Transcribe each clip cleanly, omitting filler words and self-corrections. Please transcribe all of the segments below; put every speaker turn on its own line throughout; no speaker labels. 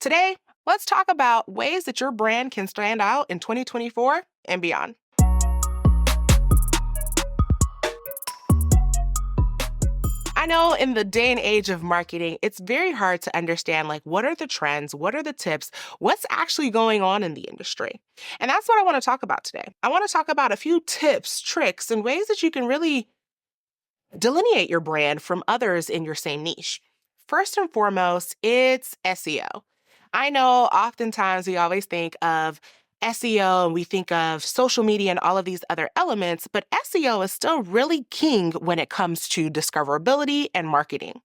Today, let's talk about ways that your brand can stand out in 2024 and beyond. I know in the day and age of marketing, it's very hard to understand what are the trends, what are the tips, what's actually going on in the industry. And that's what I want to talk about today. I want to talk about a few tips, tricks, and ways that you can really delineate your brand from others in your same niche. First and foremost, it's SEO. I know oftentimes we always think of SEO and we think of social media and all of these other elements, but SEO is still really king when it comes to discoverability and marketing.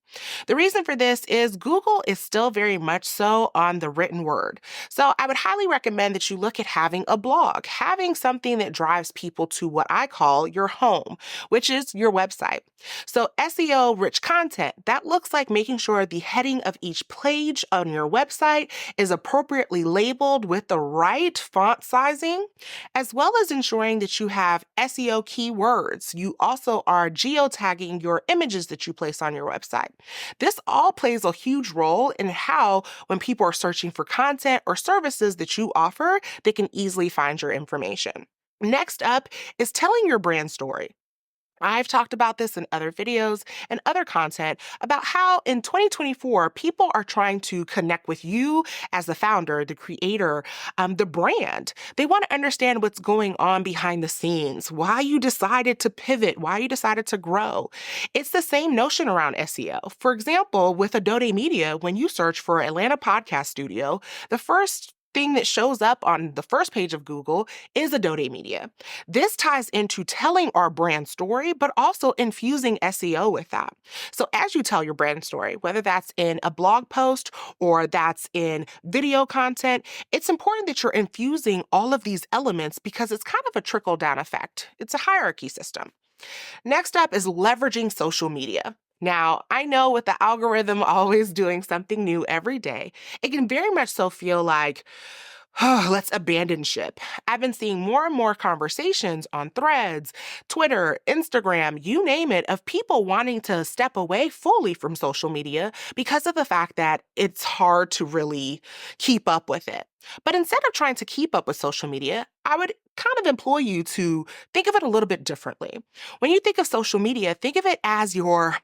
The reason for this is Google is still very much so on the written word. So I would highly recommend that you look at having a blog, having something that drives people to what I call your home, which is your website. So SEO rich content, that looks like making sure the heading of each page on your website is appropriately labeled with the right font sizing, as well as ensuring that you have SEO keywords. You also are geotagging your images that you place on your website. This all plays a huge role in how, when people are searching for content or services that you offer, they can easily find your information. Next up is telling your brand story. I've talked about this in other videos and other content about how in 2024, people are trying to connect with you as the founder, the creator, the brand. They want to understand what's going on behind the scenes, why you decided to pivot, why you decided to grow. It's the same notion around SEO. For example, with Adode Media, when you search for Atlanta Podcast Studio, the first thing that shows up on the first page of Google is Adode Media. This ties into telling our brand story, but also infusing SEO with that. So as you tell your brand story, whether that's in a blog post or that's in video content, it's important that you're infusing all of these elements because it's kind of a trickle-down effect. It's a hierarchy system. Next up is leveraging social media. Now, I know with the algorithm always doing something new every day, it can very much so feel like, oh, let's abandon ship. I've been seeing more and more conversations on Threads, Twitter, Instagram, you name it, of people wanting to step away fully from social media because of the fact that it's hard to really keep up with it. But instead of trying to keep up with social media, I would kind of implore you to think of it a little bit differently. When you think of social media, think of it as your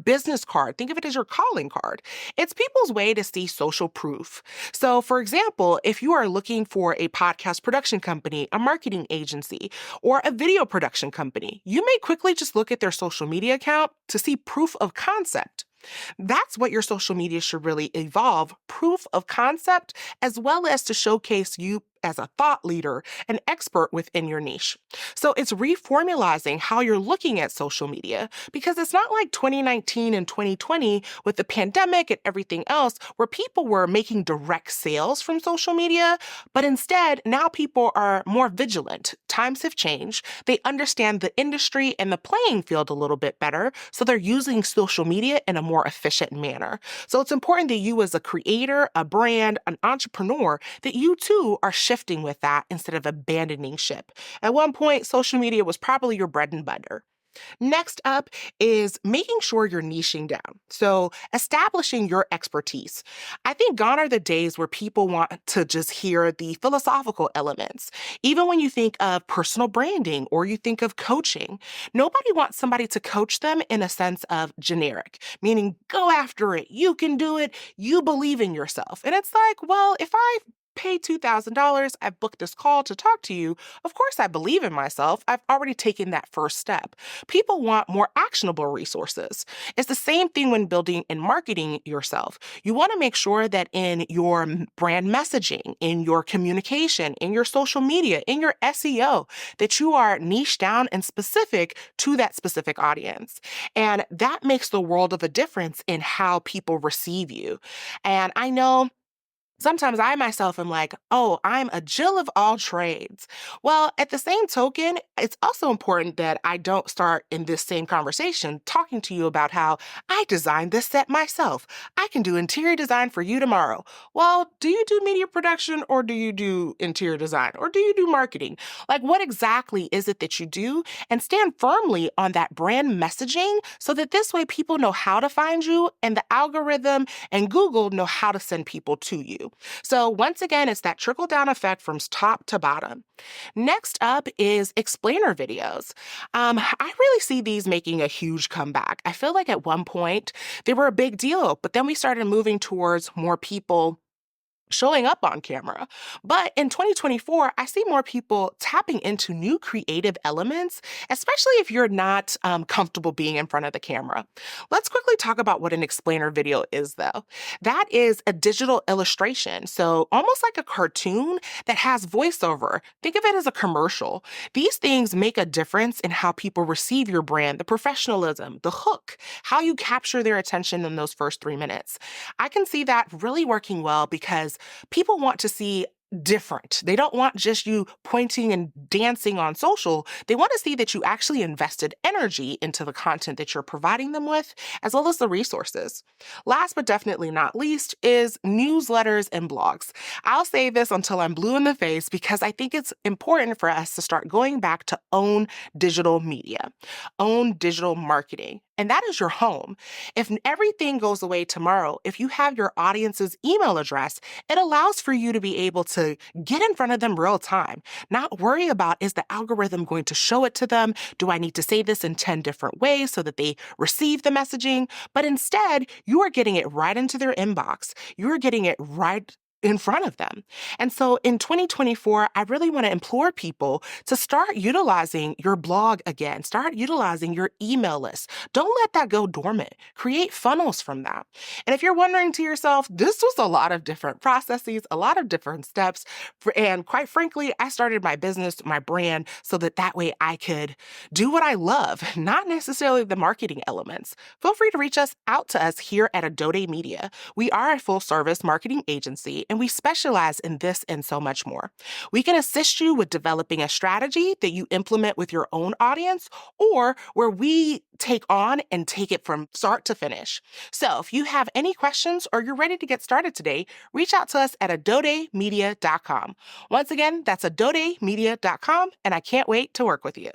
business card. Think of it as your calling card. It's people's way to see social proof. So, for example, if you are looking for a podcast production company, a marketing agency, or a video production company, you may quickly just look at their social media account to see proof of concept. That's what your social media should really evolve, proof of concept, as well as to showcase you as a thought leader, an expert within your niche. So it's reformulating how you're looking at social media because it's not like 2019 and 2020 with the pandemic and everything else where people were making direct sales from social media, but instead now people are more vigilant. Times have changed. They understand the industry and the playing field a little bit better, so they're using social media in a more efficient manner. So it's important that you as a creator, a brand, an entrepreneur, that you too are shifting with that instead of abandoning ship. At one point, social media was probably your bread and butter. Next up is making sure you're niching down. So establishing your expertise. I think gone are the days where people want to just hear the philosophical elements. Even when you think of personal branding or you think of coaching, nobody wants somebody to coach them in a sense of generic, meaning go after it. You can do it. You believe in yourself. And it's like, well, if I paid $2,000, I've booked this call to talk to you. Of course, I believe in myself. I've already taken that first step. People want more actionable resources. It's the same thing when building and marketing yourself. You want to make sure that in your brand messaging, in your communication, in your social media, in your SEO, that you are niche down and specific to that specific audience. And that makes the world of a difference in how people receive you. And I know sometimes I myself am like, oh, I'm a Jill of all trades. Well, at the same token, it's also important that I don't start in this same conversation talking to you about how I designed this set myself. I can do interior design for you tomorrow. Well, do you do media production or do you do interior design or do you do marketing? Like, what exactly is it that you do? And stand firmly on that brand messaging so that this way people know how to find you and the algorithm and Google know how to send people to you. value. So once again, it's that trickle down effect from top to bottom. Next up is explainer videos. I really see these making a huge comeback. I feel like at one point they were a big deal, but then we started moving towards more people showing up on camera. But in 2024, I see more people tapping into new creative elements, especially if you're not comfortable being in front of the camera. Let's quickly talk about what an explainer video is, though. That is a digital illustration, so almost like a cartoon that has voiceover. Think of it as a commercial. These things make a difference in how people receive your brand, the professionalism, the hook, how you capture their attention in those first 3 minutes. I can see that really working well because people want to see different. They don't want just you pointing and dancing on social. They want to see that you actually invested energy into the content that you're providing them with, as well as the resources. Last but definitely not least is newsletters and blogs. I'll say this until I'm blue in the face because I think it's important for us to start going back to own digital media, own digital marketing. And that is your home. If everything goes away tomorrow, if you have your audience's email address, it allows for you to be able to get in front of them real time, not worry about, is the algorithm going to show it to them? Do I need to say this in 10 different ways so that they receive the messaging? But instead, you are getting it right into their inbox. You are getting it right in front of them. And so in 2024, I really want to implore people to start utilizing your blog again, start utilizing your email list. Don't let that go dormant. Create funnels from that. And if you're wondering to yourself, this was a lot of different processes, a lot of different steps. And quite frankly, I started my business, my brand, so that way I could do what I love, not necessarily the marketing elements. Feel free to reach out to us here at Adode Media. We are a full service marketing agency and we specialize in this and so much more. We can assist you with developing a strategy that you implement with your own audience or where we take on and take it from start to finish. So if you have any questions or you're ready to get started today, reach out to us at adodemedia.com. Once again, that's adodemedia.com, and I can't wait to work with you.